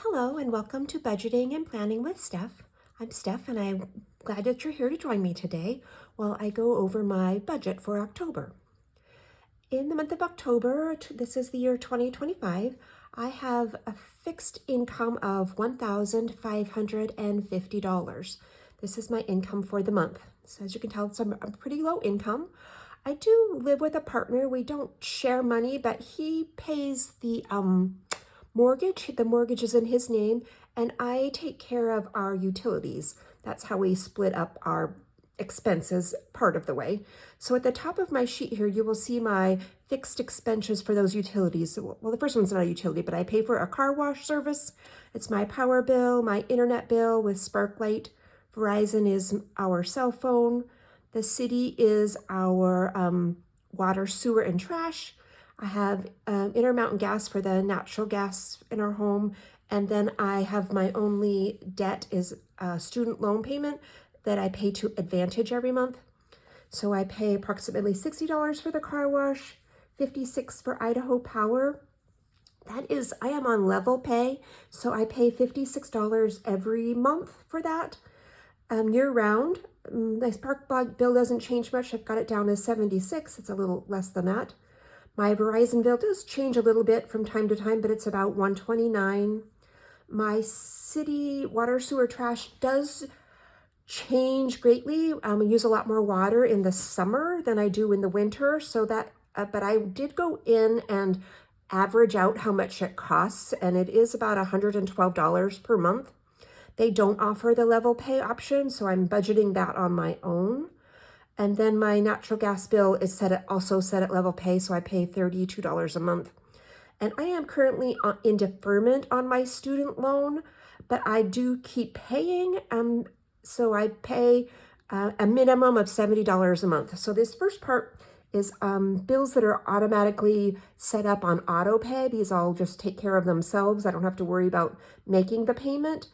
Hello and welcome to Budgeting and Planning with Steph. I'm Steph and I'm glad that you're here to join me today while I go over my budget for October. In the month of October, this is the year 2025, I have a fixed income of $1,550. This is my income for the month. So as you can tell, it's a pretty low income. I do live with a partner. We don't share money, but he pays the mortgage. The mortgage is in his name, and I take care of our utilities. That's how we split up our expenses part of the way. So at the top of my sheet here, you will see my fixed expenses for those utilities. Well, the first one's not a utility, but I pay for a car wash service. It's my power bill, my internet bill with Sparklight. Verizon is our cell phone. The city is our water, sewer, and trash. I have Intermountain Gas for the natural gas in our home. And then I have my only debt is a student loan payment that I pay to Advantage every month. So I pay approximately $60 for the car wash, $56 for Idaho Power. That is, I am on level pay, so I pay $56 every month for that year round. My spark plug bill doesn't change much. I've got it down as 76. It's a little less than that. My Verizon bill does change a little bit from time to time, but it's about $129. My city water, sewer, trash does change greatly. I use a lot more water in the summer than I do in the winter. So that, but I did go in and average out how much it costs, and it is about $112 per month. They don't offer the level pay option, so I'm budgeting that on my own. And then my natural gas bill is also set at level pay, so I pay $32 a month. And I am currently in deferment on my student loan, but I do keep paying. So I pay a minimum of $70 a month. So this first part is bills that are automatically set up on auto pay. These all just take care of themselves. I don't have to worry about making the payment.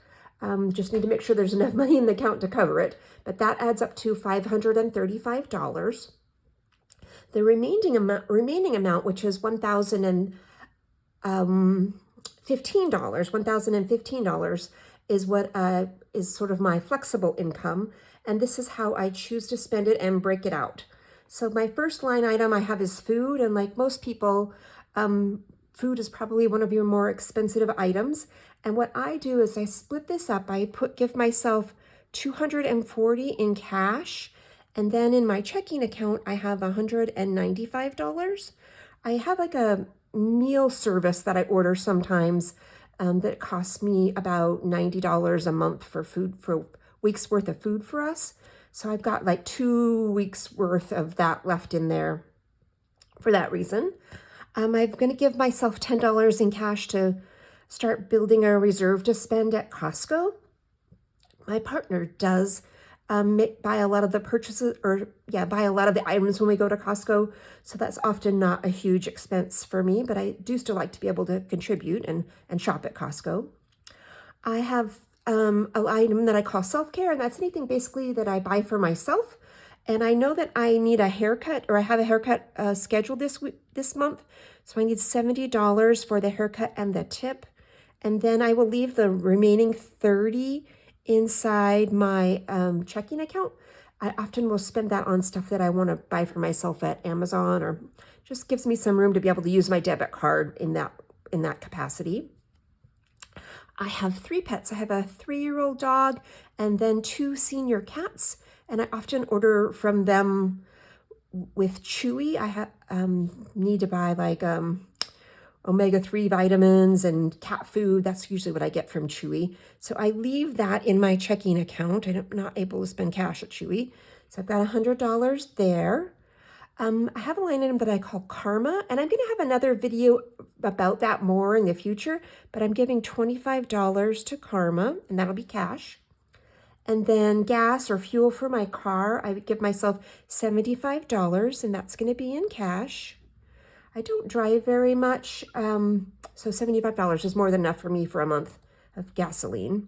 Just need to make sure there's enough money in the account to cover it. But that adds up to $535. The remaining amount, which is $1,015, is what is sort of my flexible income. And this is how I choose to spend it and break it out. So my first line item I have is food. And like most people, food is probably one of your more expensive items. And what I do is I split this up. I give myself $240 in cash. And then in my checking account, I have $195. I have like a meal service that I order sometimes that costs me about $90 a month for food, for weeks worth of food for us. So I've got like 2 weeks worth of that left in there for that reason. I'm going to give myself $10 in cash to start building a reserve to spend at Costco. My partner does buy a lot of the purchases, buy a lot of the items when we go to Costco. So that's often not a huge expense for me, but I do still like to be able to contribute and shop at Costco. I have an item that I call self-care, and that's anything basically that I buy for myself. And I know that I need a haircut, or I have a haircut scheduled this month. So I need $70 for the haircut and the tip. And then I will leave the remaining $30 inside my checking account. I often will spend that on stuff that I want to buy for myself at Amazon, or just gives me some room to be able to use my debit card in that capacity. I have 3 pets. I have a 3-year-old dog and then 2 senior cats, and I often order from them with Chewy. I need to buy like omega-3 vitamins and cat food. That's usually what I get from Chewy. So I leave that in my checking account. I'm not able to spend cash at Chewy. So I've got $100 there. I have a line item that I call Karma, and I'm going to have another video about that more in the future, but I'm giving $25 to Karma, and that'll be cash. And then gas or fuel for my car, I would give myself $75, and that's going to be in cash. I don't drive very much, so $75 is more than enough for me for a month of gasoline.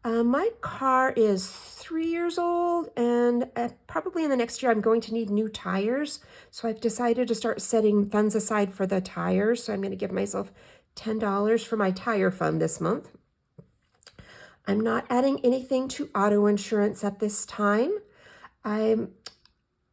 My car is 3 years old, and probably in the next year I'm going to need new tires. So I've decided to start setting funds aside for the tires. So I'm going to give myself $10 for my tire fund this month. I'm not adding anything to auto insurance at this time. I'm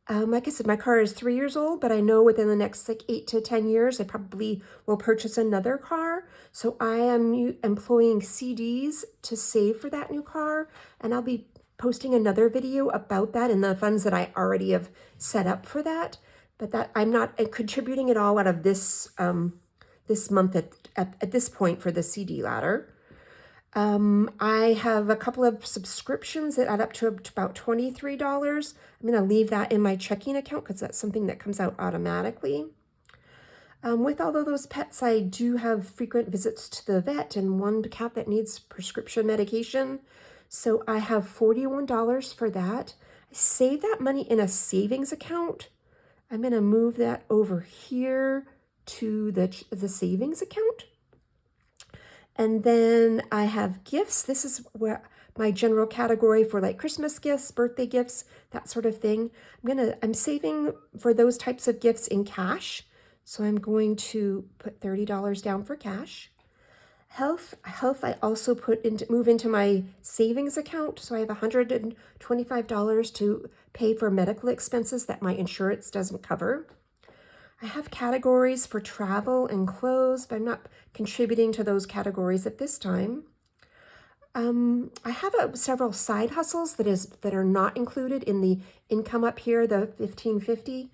like I said, my car is 3 years old, but I know within the next like 8 to 10 years, I probably will purchase another car. So I am employing CDs to save for that new car, and I'll be posting another video about that and the funds that I already have set up for that. But that I'm not contributing it all out of this this month at this point for the CD ladder. I have a couple of subscriptions that add up to about $23. I'm going to leave that in my checking account because that's something that comes out automatically. With all of those pets, I do have frequent visits to the vet and one cat that needs prescription medication. So I have $41 for that. I save that money in a savings account. I'm going to move that over here to the savings account. And then I have gifts. This is where my general category for like Christmas gifts, birthday gifts, that sort of thing. I'm saving for those types of gifts in cash. So I'm going to put $30 down for cash. Health, I also move into my savings account. So I have $125 to pay for medical expenses that my insurance doesn't cover. I have categories for travel and clothes, but I'm not contributing to those categories at this time. I have several side hustles that are not included in the income up here, the $1,550.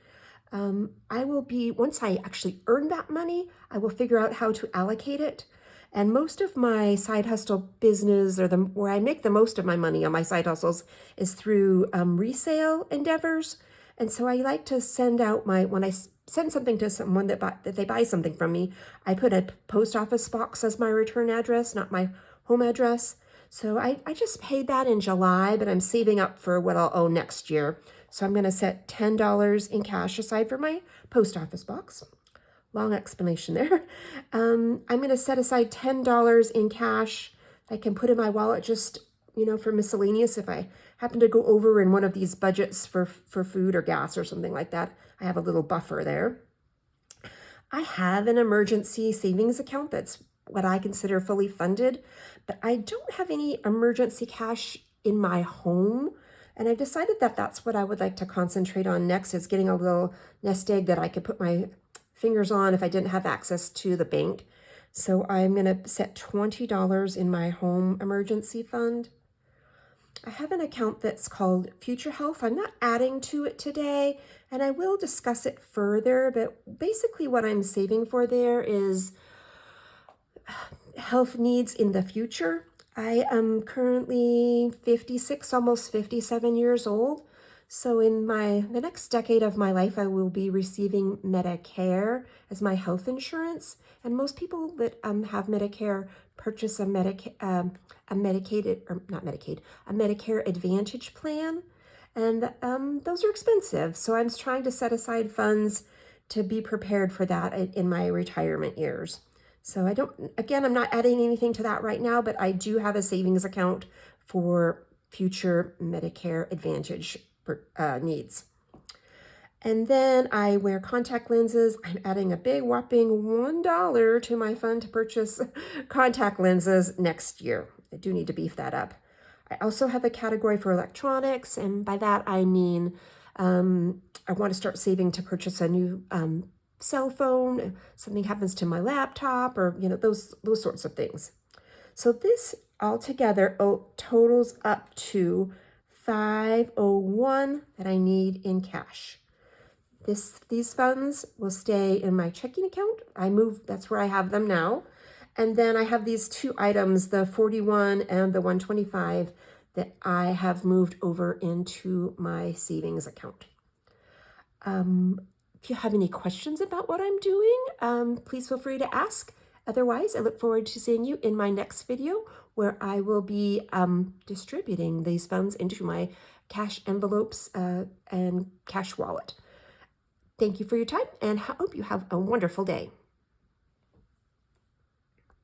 Once I actually earn that money, I will figure out how to allocate it. And most of my side hustle business, or where I make the most of my money on my side hustles, is through resale endeavors. And so I like to send out when I send something to someone that they buy something from me, I put a post office box as my return address, not my home address. So I just paid that in July, but I'm saving up for what I'll owe next year. So I'm going to set $10 in cash aside for my post office box. Long explanation there. I'm going to set aside $10 in cash I can put in my wallet just, for miscellaneous if I happen to go over in one of these budgets for food or gas or something like that. I have a little buffer there. I have an emergency savings account that's what I consider fully funded, but I don't have any emergency cash in my home. And I've decided that that's what I would like to concentrate on next, is getting a little nest egg that I could put my fingers on if I didn't have access to the bank. So I'm going to set $20 in my home emergency fund. I have an account that's called Future Health. I'm not adding to it today, and I will discuss it further, but basically what I'm saving for there is health needs in the future. I am currently 56, almost 57 years old. So in the next decade of my life, I will be receiving Medicare as my health insurance. And most people that have Medicare purchase a Medicare Advantage plan. And those are expensive. So I'm trying to set aside funds to be prepared for that in my retirement years. So I'm not adding anything to that right now, but I do have a savings account for future Medicare Advantage needs. And then I wear contact lenses. I'm adding a big whopping $1 to my fund to purchase contact lenses next year. I do need to beef that up. I also have a category for electronics, and by that I mean I want to start saving to purchase a new cell phone, if something happens to my laptop, or those sorts of things. So this altogether totals up to $501 that I need in cash. These funds will stay in my checking account. That's where I have them now. And then I have these two items, the 41 and the 125, that I have moved over into my savings account. If you have any questions about what I'm doing, please feel free to ask. Otherwise, I look forward to seeing you in my next video, where I will be distributing these funds into my cash envelopes and cash wallet. Thank you for your time, and I hope you have a wonderful day.